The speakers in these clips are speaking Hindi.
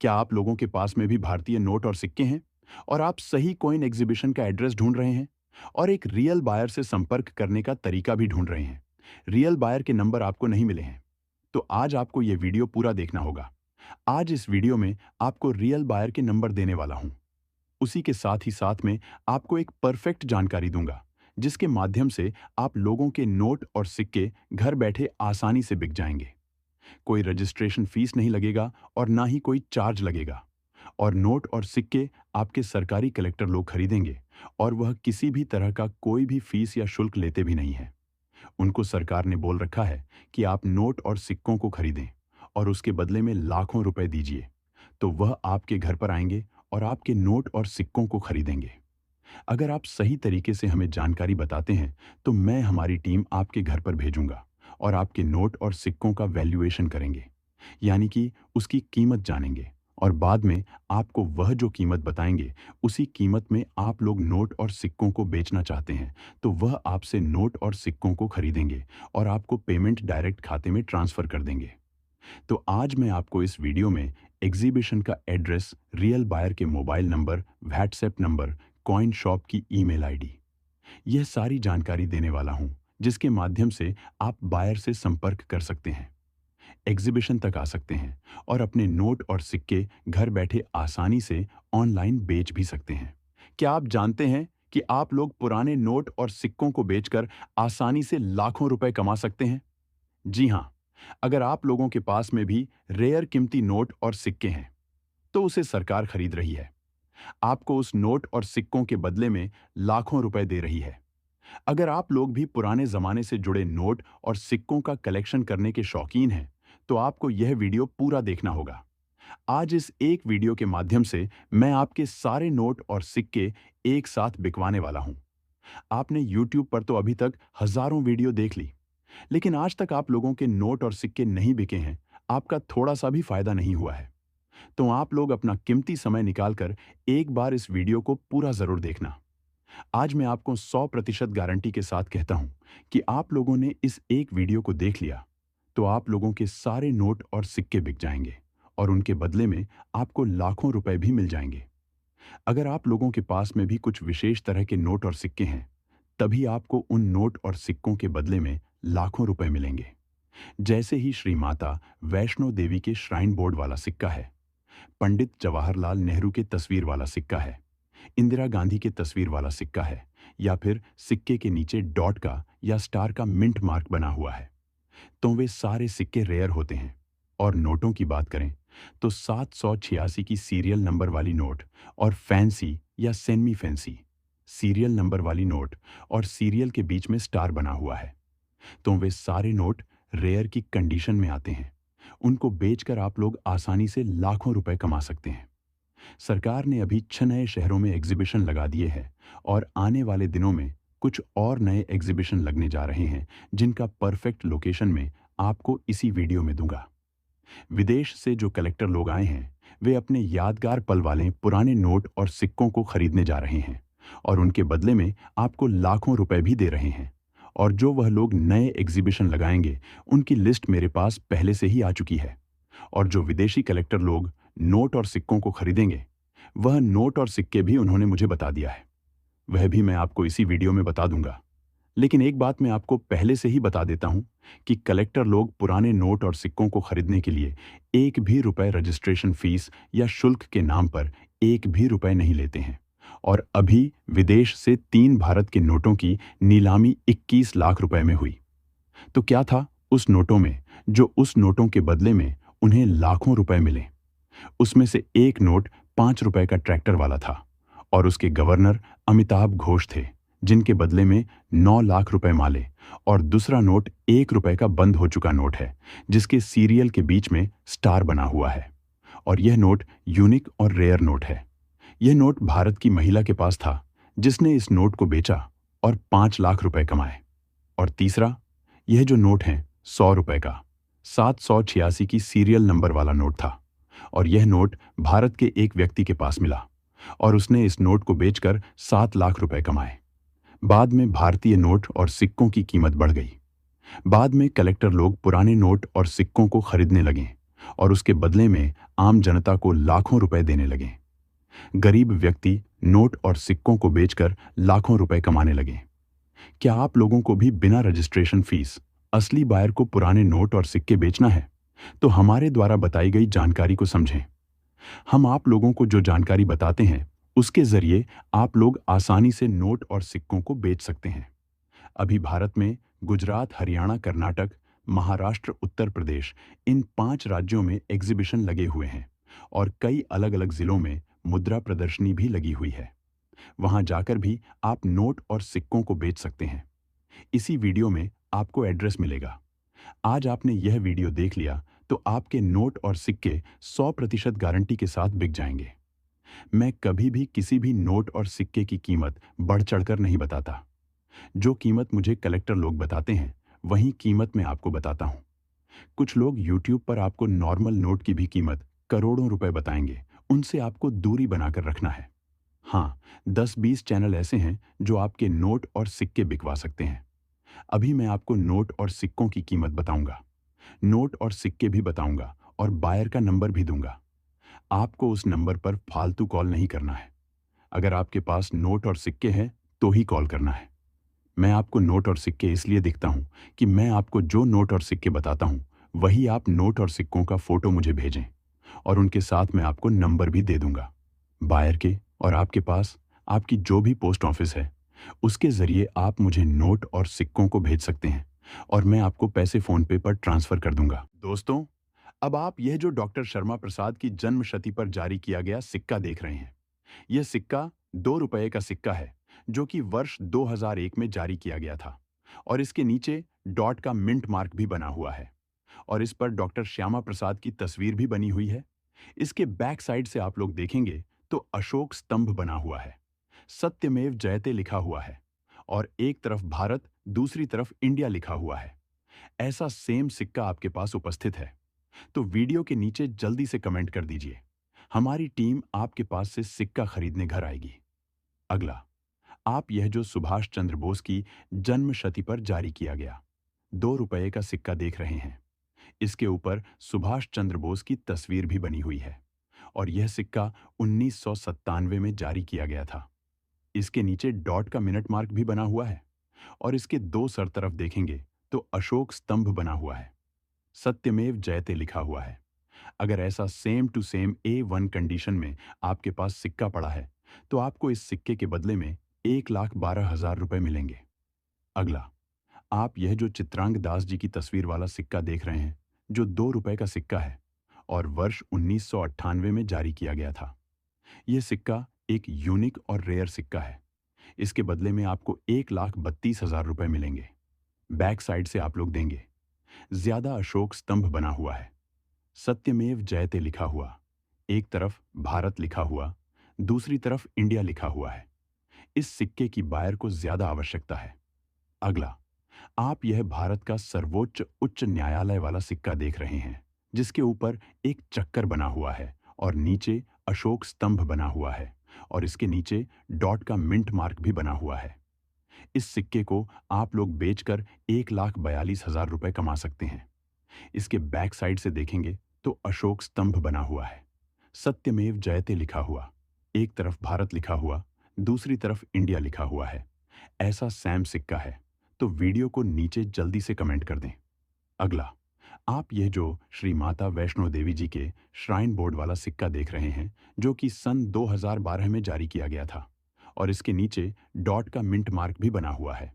क्या आप लोगों के पास में भी भारतीय नोट और सिक्के हैं और आप सही कॉइन एग्जीबिशन का एड्रेस ढूंढ रहे हैं और एक रियल बायर से संपर्क करने का तरीका भी ढूंढ रहे हैं? रियल बायर के नंबर आपको नहीं मिले हैं, तो आज आपको यह वीडियो पूरा देखना होगा। आज इस वीडियो में आपको रियल बायर के नंबर देने वाला हूं। उसी के साथ ही साथ में आपको एक परफेक्ट जानकारी दूंगा, जिसके माध्यम से आप लोगों के नोट और सिक्के घर बैठे आसानी से बिक जाएंगे। कोई रजिस्ट्रेशन फीस नहीं लगेगा और ना ही कोई चार्ज लगेगा। और नोट और सिक्के आपके सरकारी कलेक्टर लोग खरीदेंगे और वह किसी भी तरह का कोई भी फीस या शुल्क लेते भी नहीं है। उनको सरकार ने बोल रखा है कि आप नोट और सिक्कों को खरीदें और उसके बदले में लाखों रुपए दीजिए, तो वह आपके घर पर आएंगे और आपके नोट और सिक्कों को खरीदेंगे। अगर आप सही तरीके से हमें जानकारी बताते हैं, तो मैं हमारी टीम आपके घर पर भेजूंगा और आपके नोट और सिक्कों का वैल्यूएशन करेंगे, यानी कि उसकी कीमत जानेंगे। और बाद में आपको वह जो कीमत बताएंगे, उसी कीमत में आप लोग नोट और सिक्कों को बेचना चाहते हैं, तो वह आपसे नोट और सिक्कों को खरीदेंगे और आपको पेमेंट डायरेक्ट खाते में ट्रांसफर कर देंगे। तो आज मैं आपको इस वीडियो में एग्जीबिशन का एड्रेस, रियल बायर के mobile number, WhatsApp number, coin shop की ईमेल आईडी, यह सारी जानकारी देने वाला हूं, जिसके माध्यम से आप बायर से संपर्क कर सकते हैं, एग्जीबिशन तक आ सकते हैं और अपने नोट और सिक्के घर बैठे आसानी से ऑनलाइन बेच भी सकते हैं। क्या आप जानते हैं कि आप लोग पुराने नोट और सिक्कों को बेचकर आसानी से लाखों रुपए कमा सकते हैं? जी हां, अगर आप लोगों के पास में भी रेयर कीमती नोट और सिक्के हैं, तो उसे सरकार खरीद रही है। आपको उस नोट और सिक्कों के बदले में लाखों रुपए दे रही है। अगर आप लोग भी पुराने जमाने से जुड़े नोट और सिक्कों का कलेक्शन करने के शौकीन हैं, तो आपको यह वीडियो पूरा देखना होगा। आज इस एक वीडियो के माध्यम से मैं आपके सारे नोट और सिक्के एक साथ बिकवाने वाला हूं। आपने YouTube पर तो अभी तक हजारों वीडियो देख ली, लेकिन आज तक आप लोगों के नोट और सिक्के नहीं बिके हैं, आपका थोड़ा सा भी फायदा नहीं हुआ है। तो आप लोग अपना कीमती समय निकालकर एक बार इस वीडियो को पूरा जरूर देखना। आज मैं आपको 100% गारंटी के साथ कहता हूं कि आप लोगों ने इस एक वीडियो को देख लिया, तो आप लोगों के सारे नोट और सिक्के बिक जाएंगे और उनके बदले में आपको लाखों रुपए भी मिल जाएंगे। अगर आप लोगों के पास में भी कुछ विशेष तरह के नोट और सिक्के हैं, तभी आपको उन नोट और सिक्कों के बदले में लाखों रुपए मिलेंगे। जैसे ही श्री माता वैष्णो देवी के श्राइन बोर्ड वाला सिक्का है, पंडित जवाहरलाल नेहरू के तस्वीर वाला सिक्का है, इंदिरा गांधी के तस्वीर वाला सिक्का है, या फिर सिक्के के नीचे डॉट का या स्टार का मिंट मार्क बना हुआ है, तो वे सारे सिक्के रेयर होते हैं। और नोटों की बात करें तो 786 की सीरियल नंबर वाली नोट और फैंसी या सेमी फैंसी सीरियल नंबर वाली नोट और सीरियल के बीच में स्टार बना हुआ है, तो वे सारे नोट रेयर की कंडीशन में आते हैं। उनको बेचकर आप लोग आसानी से लाखों रुपए कमा सकते हैं। सरकार ने अभी 6 नए शहरों में एग्जीबिशन लगा दिए हैं और आने वाले दिनों में कुछ और नए एग्जीबिशन लगने जा रहे हैं, जिनका परफेक्ट लोकेशन में आपको इसी वीडियो में दूंगा। विदेश से जो कलेक्टर लोग आए हैं, वे अपने यादगार पल वाले पुराने नोट और सिक्कों को खरीदने जा रहे हैं और उनके बदले में आपको लाखों रुपए भी दे रहे हैं। और जो वह लोग नए एग्जीबिशन लगाएंगे, उनकी लिस्ट मेरे पास पहले से ही आ चुकी है। और जो विदेशी कलेक्टर लोग नोट और सिक्कों को खरीदेंगे, वह नोट और सिक्के भी उन्होंने मुझे बता दिया है। वह भी मैं आपको इसी वीडियो में बता दूंगा। लेकिन एक बात मैं आपको पहले से ही बता देता हूं कि कलेक्टर लोग पुराने नोट और सिक्कों को खरीदने के लिए एक भी रुपए रजिस्ट्रेशन फीस या शुल्क के नाम पर एक भी रुपए नहीं लेते हैं। और अभी विदेश से 3 भारत के नोटों की नीलामी 21 लाख रुपए में हुई। तो क्या था उस नोटों में, जो उस नोटों के बदले में उन्हें लाखों रुपए मिले? उसमें से एक नोट 5 रुपए का ट्रैक्टर वाला था और उसके गवर्नर अमिताभ घोष थे, जिनके बदले में 9 लाख रुपए माले। और दूसरा नोट 1 रुपए का बंद हो चुका नोट है, जिसके सीरियल के बीच में स्टार बना हुआ है। और यह नोट यूनिक और रेयर नोट है। यह नोट भारत की महिला के पास था, जिसने इस नोट को बेचा और 5 लाख रुपए कमाए। और तीसरा, यह जो नोट है 100 रुपए का, 786 की सीरियल नंबर वाला नोट था और यह नोट भारत के एक व्यक्ति के पास मिला और उसने इस नोट को बेचकर 7 लाख रुपए कमाए। बाद में भारतीय नोट और सिक्कों की कीमत बढ़ गई। बाद में कलेक्टर लोग पुराने नोट और सिक्कों को खरीदने लगे और उसके बदले में आम जनता को लाखों रुपए देने लगे। गरीब व्यक्ति नोट और सिक्कों को बेचकर लाखों रुपए कमाने लगे। क्या आप लोगों को भी बिना रजिस्ट्रेशन फीस असली बायर को पुराने नोट और सिक्के बेचना है? तो हमारे द्वारा बताई गई जानकारी को समझें। हम आप लोगों को जो जानकारी बताते हैं उसके जरिए आप लोग आसानी से नोट और सिक्कों को बेच सकते हैं। अभी भारत में गुजरात, हरियाणा, कर्नाटक, महाराष्ट्र, उत्तर प्रदेश, इन 5 राज्यों में एग्जीबिशन लगे हुए हैं और कई अलग अलग जिलों में मुद्रा प्रदर्शनी भी लगी हुई है। वहां जाकर भी आप नोट और सिक्कों को बेच सकते हैं। इसी वीडियो में आपको एड्रेस मिलेगा। आज आपने यह वीडियो देख लिया तो आपके नोट और सिक्के 100% गारंटी के साथ बिक जाएंगे। मैं कभी भी किसी भी नोट और सिक्के की कीमत बढ़ चढ़कर नहीं बताता। जो कीमत मुझे कलेक्टर लोग बताते हैं वही कीमत मैं आपको बताता हूँ। कुछ लोग YouTube पर आपको नॉर्मल नोट की भी कीमत करोड़ों रुपए बताएंगे। उनसे आपको दूरी बनाकर रखना है। हाँ, 10-20 चैनल ऐसे हैं जो आपके नोट और सिक्के बिकवा सकते हैं। अभी मैं आपको नोट और सिक्कों की कीमत बताऊंगा, नोट और सिक्के भी बताऊंगा और बायर का नंबर भी दूंगा। आपको उस नंबर पर फालतू कॉल नहीं करना है। अगर आपके पास नोट और सिक्के हैं तो ही कॉल करना है। मैं आपको नोट और सिक्के इसलिए दिखता हूं कि मैं आपको जो नोट और सिक्के बताता हूं वही आप नोट और सिक्कों का फोटो मुझे भेजें और उनके साथ मैं आपको नंबर भी दे दूंगा। बायर के और आपके पास आपकी जो भी पोस्ट ऑफिस है उसके जरिए आप मुझे नोट और सिक्कों को भेज सकते हैं और मैं आपको पैसे फोन पे पर ट्रांसफर कर दूंगा। दोस्तों, अब आप यह जो डॉक्टर शर्मा प्रसाद की जन्म शती पर जारी किया गया सिक्का देख रहे हैं। यह सिक्का 2 रुपए का सिक्का है जो कि वर्ष 2001 में जारी किया गया था और इसके नीचे डॉट का मिंट मार्क भी बना हुआ है और इस पर डॉक्टर श्यामा प्रसाद की तस्वीर भी बनी हुई है। इसके बैक साइड से आप लोग देखेंगे तो अशोक स्तंभ बना हुआ है, सत्यमेव जयते लिखा हुआ है और एक तरफ भारत, दूसरी तरफ इंडिया लिखा हुआ है। ऐसा सेम सिक्का आपके पास उपस्थित है तो वीडियो के नीचे जल्दी से कमेंट कर दीजिए। हमारी टीम आपके पास से सिक्का खरीदने घर आएगी। अगला, आप यह जो सुभाष चंद्र बोस की जन्म शती पर जारी किया गया 2 रुपए का सिक्का देख रहे हैं। इसके ऊपर सुभाष चंद्र बोस की तस्वीर भी बनी हुई है और यह सिक्का 1997 में जारी किया गया था। इसके नीचे डॉट का मिनट मार्क भी बना हुआ है और इसके दो सर तरफ देखेंगे तो अशोक स्तंभ बना हुआ है, सत्यमेव जयते लिखा हुआ है। अगर ऐसा same to same A1 condition में आपके पास सिक्का पड़ा है तो आपको इस सिक्के के बदले में 1,12,000 रुपए मिलेंगे। अगला, आप यह जो चित्रांग दास जी की तस्वीर वाला सिक्का देख रहे हैं जो 2 रुपए का सिक्का है और वर्ष 1998 में जारी किया गया था। यह सिक्का एक यूनिक और रेयर सिक्का है। इसके बदले में आपको 1,32,000 रुपए मिलेंगे। बैक साइड से आप लोग देंगे, ज्यादा अशोक स्तंभ बना हुआ है, सत्यमेव जयते लिखा हुआ, एक तरफ भारत लिखा हुआ, दूसरी तरफ इंडिया लिखा हुआ है। इस सिक्के की बायर को ज्यादा आवश्यकता है। अगला, आप यह भारत का सर्वोच्च उच्च न्यायालय वाला सिक्का देख रहे हैं जिसके ऊपर एक चक्कर बना हुआ है और नीचे अशोक स्तंभ बना हुआ है और इसके नीचे डॉट का मिंट मार्क भी बना हुआ है। इस सिक्के को आप लोग बेचकर 1,42,000 रुपए कमा सकते हैं। इसके बैक साइड से देखेंगे तो अशोक स्तंभ बना हुआ है, सत्यमेव जयते लिखा हुआ, एक तरफ भारत लिखा हुआ, दूसरी तरफ इंडिया लिखा हुआ है। ऐसा सैम सिक्का है तो वीडियो को नीचे जल्दी से कमेंट कर दें। अगला, आप यह जो श्री माता वैष्णो देवी जी के श्राइन बोर्ड वाला सिक्का देख रहे हैं जो कि सन 2012 में जारी किया गया था और इसके नीचे डॉट का मिंट मार्क भी बना हुआ है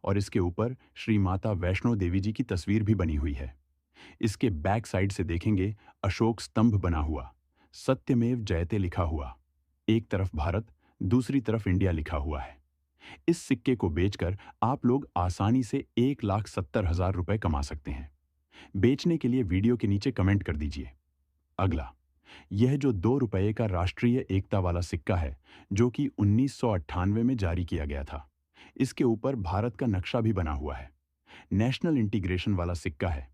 और इसके ऊपर श्री माता वैष्णो देवी जी की तस्वीर भी बनी हुई है। इसके बैक साइड से देखेंगे अशोक स्तंभ बना हुआ, सत्यमेव जयते लिखा हुआ, एक तरफ भारत, दूसरी तरफ इंडिया लिखा हुआ है। इस सिक्के को बेचकर आप लोग आसानी से 1,70,000 रुपए कमा सकते हैं। बेचने के लिए वीडियो के नीचे कमेंट कर दीजिए। अगला, यह जो 2 रुपए का राष्ट्रीय एकता वाला सिक्का है जो कि 1998 में जारी किया गया था। इसके ऊपर भारत का नक्शा भी बना हुआ है, नेशनल इंटीग्रेशन वाला सिक्का है।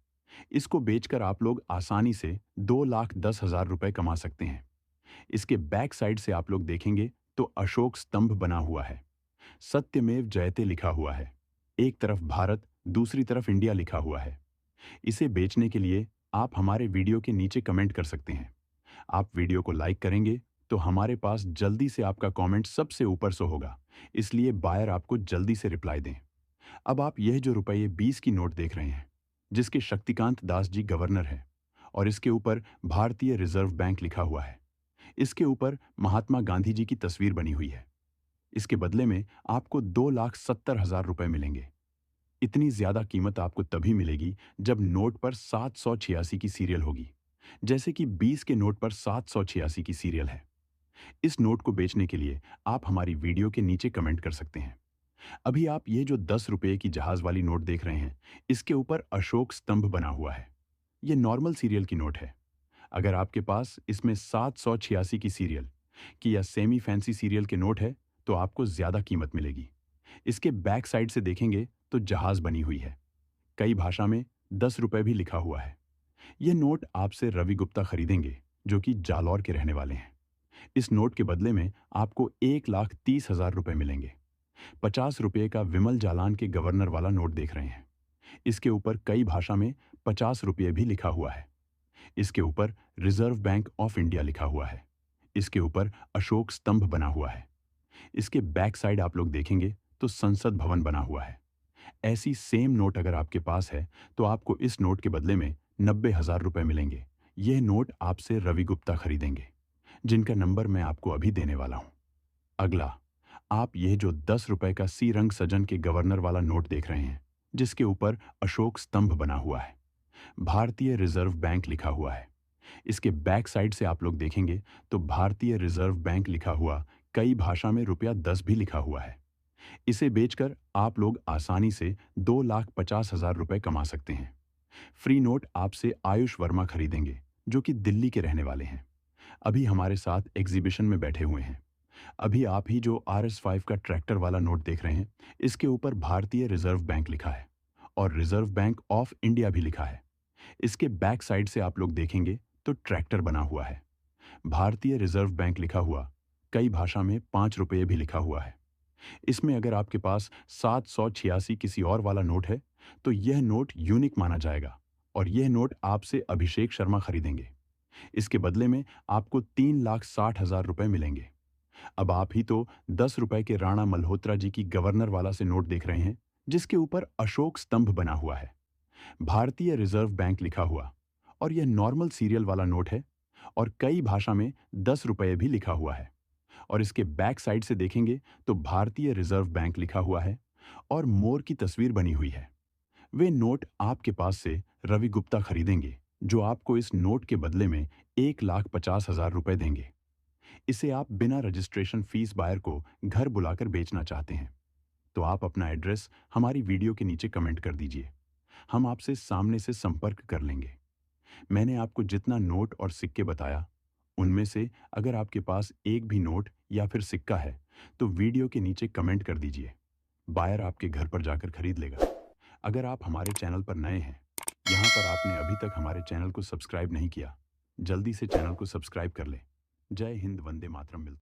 इसको बेचकर आप लोग आसानी से 2,10,000 रुपए कमा सकते हैं। इसके बैक साइड से आप लोग देखेंगे तो अशोक स्तंभ बना हुआ है, सत्यमेव जयते लिखा हुआ है, एक तरफ भारत, दूसरी तरफ इंडिया लिखा हुआ है। इसे बेचने के लिए आप हमारे वीडियो के नीचे कमेंट कर सकते हैं। आप वीडियो को लाइक करेंगे तो हमारे पास जल्दी से आपका कमेंट सबसे ऊपर शो होगा, इसलिए बायर आपको जल्दी से रिप्लाई दें। अब आप यह जो रुपये 20 की नोट देख रहे हैं, जिसके शक्तिकांत दास जी गवर्नर हैं, और इसके ऊपर भारतीय रिजर्व बैंक लिखा हुआ है। इसके ऊपर महात्मा गांधी जी की तस्वीर बनी हुई है। इसके बदले में आपको 2,70,000 रुपए मिलेंगे। इतनी ज्यादा कीमत आपको तभी मिलेगी जब नोट पर 786 की सीरियल होगी, जैसे कि 20 के नोट पर 786 की सीरियल है। इस नोट को बेचने के लिए आप हमारी वीडियो के नीचे कमेंट कर सकते हैं। अभी आप ये जो 10 रुपए की जहाज वाली नोट देख रहे हैं, इसके ऊपर अशोक स्तंभ बना हुआ है। ये नॉर्मल सीरियल की नोट है। अगर आपके पास इसमें 786 की सीरियल की या सेमी फैंसी सीरियल के नोट है तो आपको ज्यादा कीमत मिलेगी। इसके बैक साइड से देखेंगे तो जहाज बनी हुई है। कई भाषा में 10 रुपए भी लिखा हुआ है। यह नोट आपसे रवि गुप्ता खरीदेंगे, जो कि जालौर के रहने वाले हैं। इस नोट के बदले में आपको 1,30,000 रुपए मिलेंगे। 50 रुपये का विमल जालान के गवर्नर वाला नोट देख रहे हैं। इसके ऊपर कई भाषा में 50 रुपये भी लिखा हुआ है। इसके ऊपर रिजर्व बैंक ऑफ इंडिया लिखा हुआ है। इसके ऊपर अशोक स्तंभ बना हुआ है। इसके बैक साइड आप लोग देखेंगे तो संसद भवन बना हुआ है। ऐसी सेम नोट अगर आपके पास है तो आपको इस नोट के बदले में 90,000 रुपए मिलेंगे। यह नोट आपसे रवि गुप्ता खरीदेंगे, जिनका नंबर मैं आपको अभी देने वाला हूं। अगला, आप यह जो 10 रुपए का सी रंग सजन के गवर्नर वाला नोट देख रहे हैं, जिसके ऊपर अशोक स्तंभ बना हुआ है, भारतीय रिजर्व बैंक लिखा हुआ है। इसके बैक साइड से आप लोग देखेंगे तो भारतीय रिजर्व बैंक लिखा हुआ कई भाषा में ₹10 भी लिखा हुआ है। इसे बेचकर आप लोग आसानी से 2,50,000 रुपए कमा सकते हैं। फ्री नोट आपसे आयुष वर्मा खरीदेंगे, जो कि दिल्ली के रहने वाले हैं। अभी हमारे साथ एग्जीबिशन में बैठे हुए हैं। अभी आप ही जो RS5 का ट्रैक्टर वाला नोट देख रहे हैं, इसके ऊपर भारतीय रिजर्व बैंक लिखा है और रिजर्व बैंक ऑफ इंडिया भी लिखा है। इसके बैक साइड से आप लोग देखेंगे तो ट्रैक्टर बना हुआ है। भारतीय रिजर्व बैंक लिखा हुआ कई भाषा में 5 रुपये भी लिखा हुआ है। इसमें अगर आपके पास 786 किसी और वाला नोट है तो यह नोट यूनिक माना जाएगा और यह नोट आपसे अभिषेक शर्मा खरीदेंगे। इसके बदले में आपको 3,60,000 रुपए मिलेंगे। अब आप ही तो 10 रुपए के राणा मल्होत्रा जी की गवर्नर वाला से नोट देख रहे हैं, जिसके ऊपर अशोक स्तंभ बना हुआ है, भारतीय रिजर्व बैंक लिखा हुआ, और यह नॉर्मल सीरियल वाला नोट है और कई भाषा में 10 रुपये भी लिखा हुआ है। और इसके बैक साइड से देखेंगे तो भारतीय रिजर्व बैंक लिखा हुआ है और मोर की तस्वीर बनी हुई है। वे नोट आपके पास से रवि गुप्ता खरीदेंगे, जो आपको इस नोट के बदले में 1,50,000 रुपए देंगे। इसे आप बिना रजिस्ट्रेशन फीस बायर को घर बुलाकर बेचना चाहते हैं तो आप अपना एड्रेस हमारी वीडियो के नीचे कमेंट कर दीजिए। हम आपसे सामने से संपर्क कर लेंगे। मैंने आपको जितना नोट और सिक्के बताया, उनमें से अगर आपके पास एक भी नोट या फिर सिक्का है तो वीडियो के नीचे कमेंट कर दीजिए। बायर आपके घर पर जाकर खरीद लेगा। अगर आप हमारे चैनल पर नए हैं, यहाँ पर आपने अभी तक हमारे चैनल को सब्सक्राइब नहीं किया, जल्दी से चैनल को सब्सक्राइब कर ले। जय हिंद, वंदे मातरम। मिलते हैं।